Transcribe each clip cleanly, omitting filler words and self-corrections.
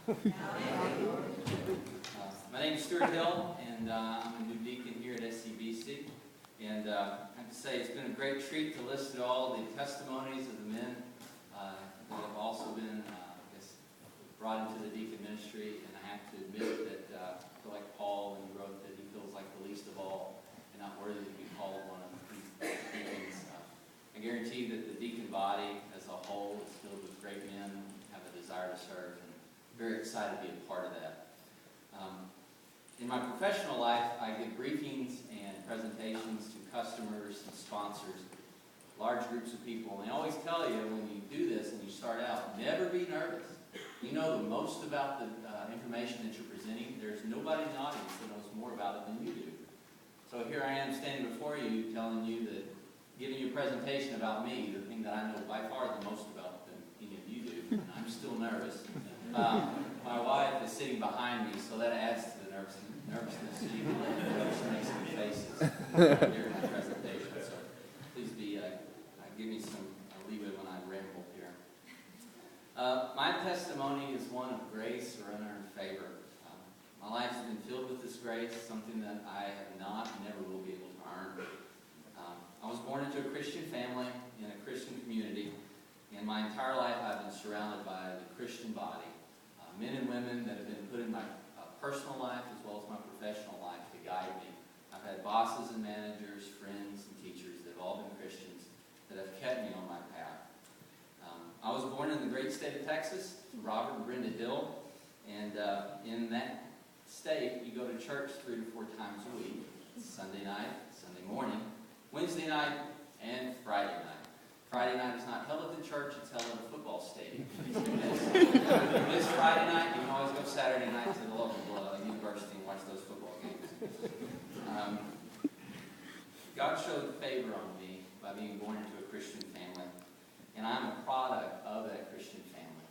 My name is Stuart Hill, and I'm a new deacon here at SCBC. And I have to say, it's been a great treat to listen to all the testimonies of the men that have also been brought into the deacon ministry. And I have to admit that I feel like Paul, when he wrote that he feels like the least of all and not worthy to be called one of these deacons. I guarantee that the deacon body as a whole is filled with great men who have a desire to serve, and very excited to be a part of that. In my professional life, I give briefings and presentations to customers and sponsors, large groups of people, and they always tell you when you do this and you start out, never be nervous. You know the most about the information that you're presenting. There's nobody in the audience that knows more about it than you do. So here I am standing before you telling you that, giving you a presentation about me, the thing that I know by far the most about than any of you do, and I'm still nervous. My wife is sitting behind me, so that adds to the nervousness. So you can make some faces during my presentation. So please give me some leeway when I ramble here. My testimony is one of grace or unearned favor. My life has been filled with this grace, something that I have not and never will be able to earn. I was born into a Christian family in a Christian community, and my entire life I've been surrounded by the Christian body. Men and women that have been put in my personal life as well as my professional life to guide me. I've had bosses and managers, friends and teachers that have all been Christians that have kept me on my path. I was born in the great state of Texas, Robert and Brenda Hill, and in that state you go to church 3 to 4 times a week. Sunday night, Sunday morning, Wednesday night, and Friday night. Friday night is not held at the church, it's held at a football stadium. If you miss Friday night, you can always go Saturday night to the local university and watch those football games. God showed favor on me by being born into a Christian family, and I'm a product of that Christian family.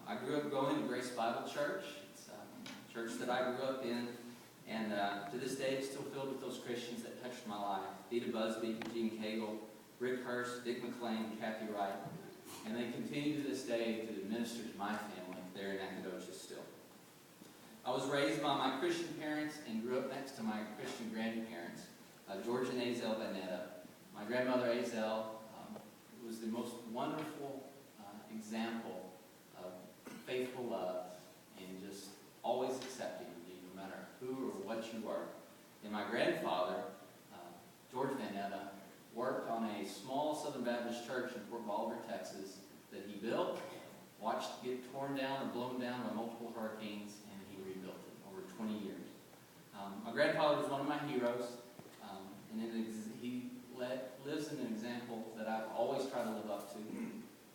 I grew up going to Grace Bible Church. It's a church that I grew up in, and to this day it's still filled with those Christians that touched my life. Vita Busby, Gene Cagle, Rick Hurst, Dick McLean, Kathy Wright, and they continue to this day to minister to my family there in Nacogdoches still. I was raised by my Christian parents and grew up next to my Christian grandparents, George and Azel Vanetta. My grandmother Azel was the most wonderful example of faithful love and just always accepting of you no matter who or what you are. And my grandfather, George Vanetta, worked on a small Southern Baptist church in Fort Bolivar, Texas, that he built, watched get torn down or blown down by multiple hurricanes, and he rebuilt it over 20 years. My grandfather was one of my heroes, and he lives in an example that I've always tried to live up to.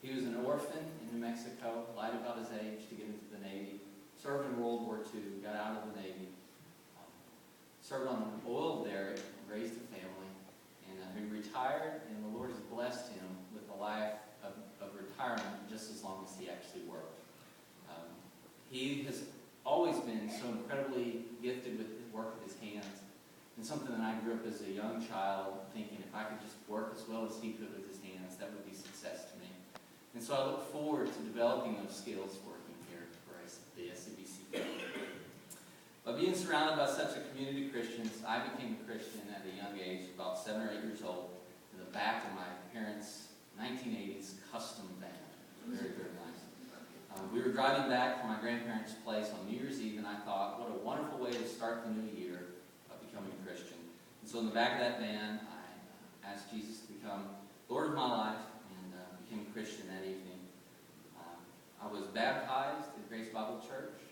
He was an orphan in New Mexico, lied about his age to get into the Navy, served in World War II, got out of the Navy, served on an oil derrick, raised a family, and he retired, and the Lord has blessed him with a life of retirement just as long as he actually worked. He has always been so incredibly gifted with the work of his hands, and something that I grew up as a young child thinking if I could just work as well as he could with his hands, that would be success to me. And so I look forward to developing those skills working here for the SCBC family. By being surrounded by such a community of Christians, I became a Christian at a young age, about 7 or 8 years old, in the back of my parents' 1980s custom van. Very, very nice. We were driving back from my grandparents' place on New Year's Eve, and I thought, what a wonderful way to start the new year of becoming a Christian. And so in the back of that van, I asked Jesus to become Lord of my life, and became a Christian that evening. I was baptized at Grace Bible Church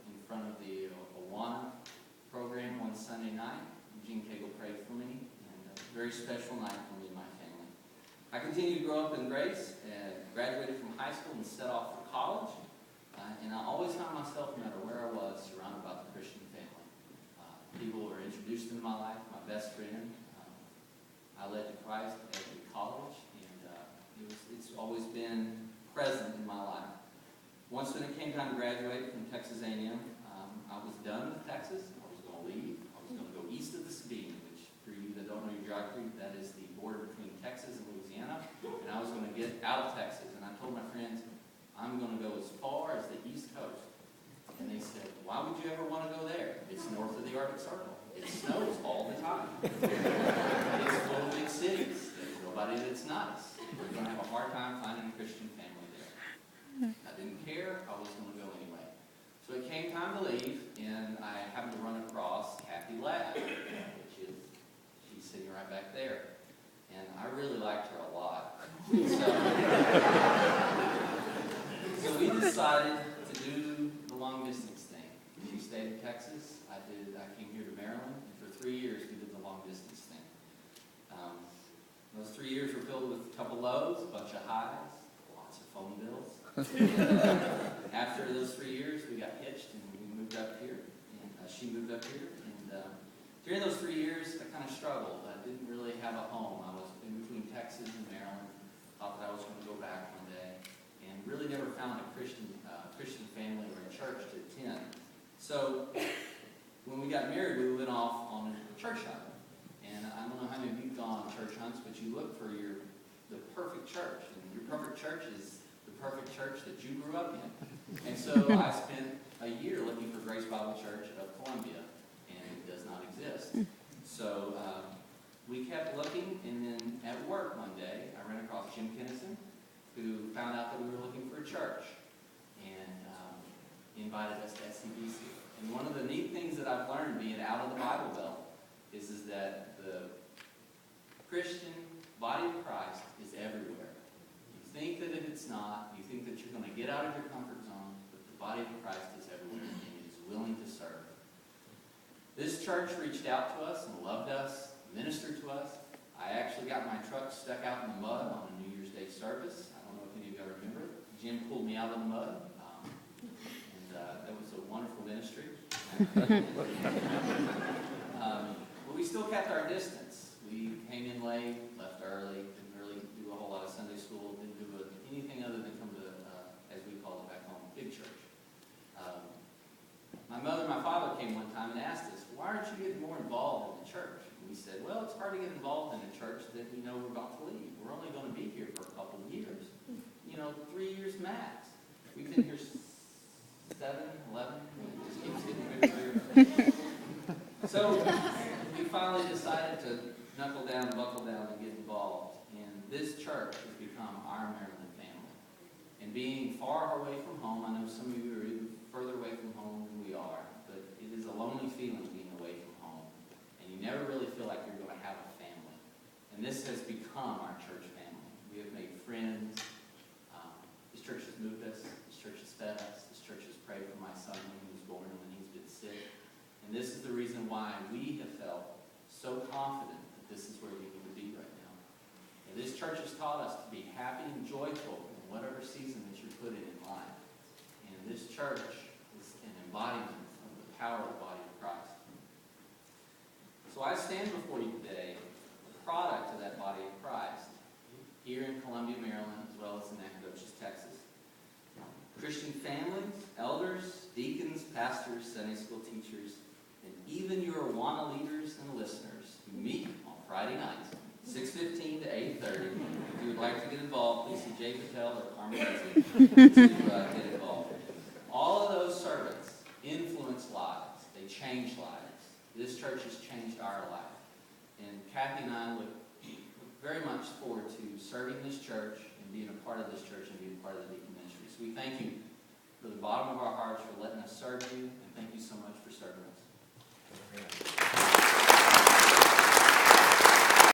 in front of the Awana program one Sunday night. Gene Cagle prayed for me, and a very special night for me and my family. I continued to grow up in Grace, graduated from high school and set off for college, and I always found myself, no matter where I was, surrounded by the Christian family. People were introduced into my life. My best friend I led to Christ at college, and it's always been present in my life. Once when it came time to graduate from Texas A&M, I was done with Texas. I was going to leave. I was going to go east of the Sabine, which, for you that don't know your geography, that is the border between Texas and Louisiana. And I was going to get out of Texas. And I told my friends, I'm going to go as far as the East Coast. It's full of big cities. There's nobody that's nice. We're going to have a hard time finding a Christian family there. I didn't care. I was going to go anyway. So it came time to leave, and I happened to run across Kathy Ladd, which is, she's sitting right back there. And I really liked her a lot. So we decided to do the long distance thing. She stayed in Texas. I came here to Maryland, and for 3 years we did the long distance thing. Those 3 years were filled with a couple lows, a bunch of highs, lots of phone bills. After those 3 years, we got hitched and we moved up here. And she moved up here. And during those 3 years, I kind of struggled. I didn't really have a home. I was in between Texas and Maryland. Thought that I was going to go back one day, and really never found a Christian family or a church to attend. So when we got married, we went off on a church hunt. And I don't know how many of you've gone on church hunts, but you look for the perfect church. And your perfect church is the perfect church that you grew up in. And so I spent a year looking for Grace Bible Church of Columbia, and it does not exist. So we kept looking, and then at work one day, I ran across Jim Kennison, who found out that we were looking for a church, and invited us to SCBC. And one of the neat things that I've learned being out of the Bible Belt is that the Christian body of Christ is everywhere. You think that if it's not, you think that you're going to get out of your comfort zone, but the body of Christ is everywhere, and it is willing to serve. This church reached out to us and loved us, ministered to us. I actually got my truck stuck out in the mud on a New Year's Day service. I don't know if any of you ever remember it. Jim pulled me out of the mud, and that was a wonderful ministry. But we still kept our distance. We came in late, left early, didn't really do a whole lot of Sunday school, didn't do anything other than come to, as we call it back home, big church. My mother and my father came one time and asked us, why aren't you getting more involved in the church? And we said, well, it's hard to get involved in a church that we know we're about to leave. We're only going to be here for a couple of years. 3 years max. We've been here 7, 11. It just keeps getting bigger. So we finally decided to knuckle down, buckle down, and get involved. And this church has become our Maryland family. And being far away from home, I know some of you are even further away from home than we are, but it is a lonely feeling being away from home. And you never really feel like you're going to have a family. And this has become our church family. We have made friends. This church has moved us. This church has fed us. This church has prayed for my son when he was born and when he's been sick. And this is the reason why we have felt so confident that this is where we need to be right now. And this church has taught us to be happy and joyful in whatever season that you're put in life. And this church is an embodiment of the power of the body of Christ. So I stand before you today, the product of that body of Christ, here in Columbia, Maryland, as well as in Nacogdoches, Texas. Christian families, elders, deacons, pastors, Sunday school teachers, and even your Awana leaders and listeners who meet on Friday nights, 6:15 to 8:30. If you would like to get involved, please see Jay Patel or Carmen to get involved. All of those servants influence lives. They change lives. This church has changed our life. And Kathy and I look very much forward to serving this church and being a part of this church and being a part of the Deacon ministry. So we thank you for the bottom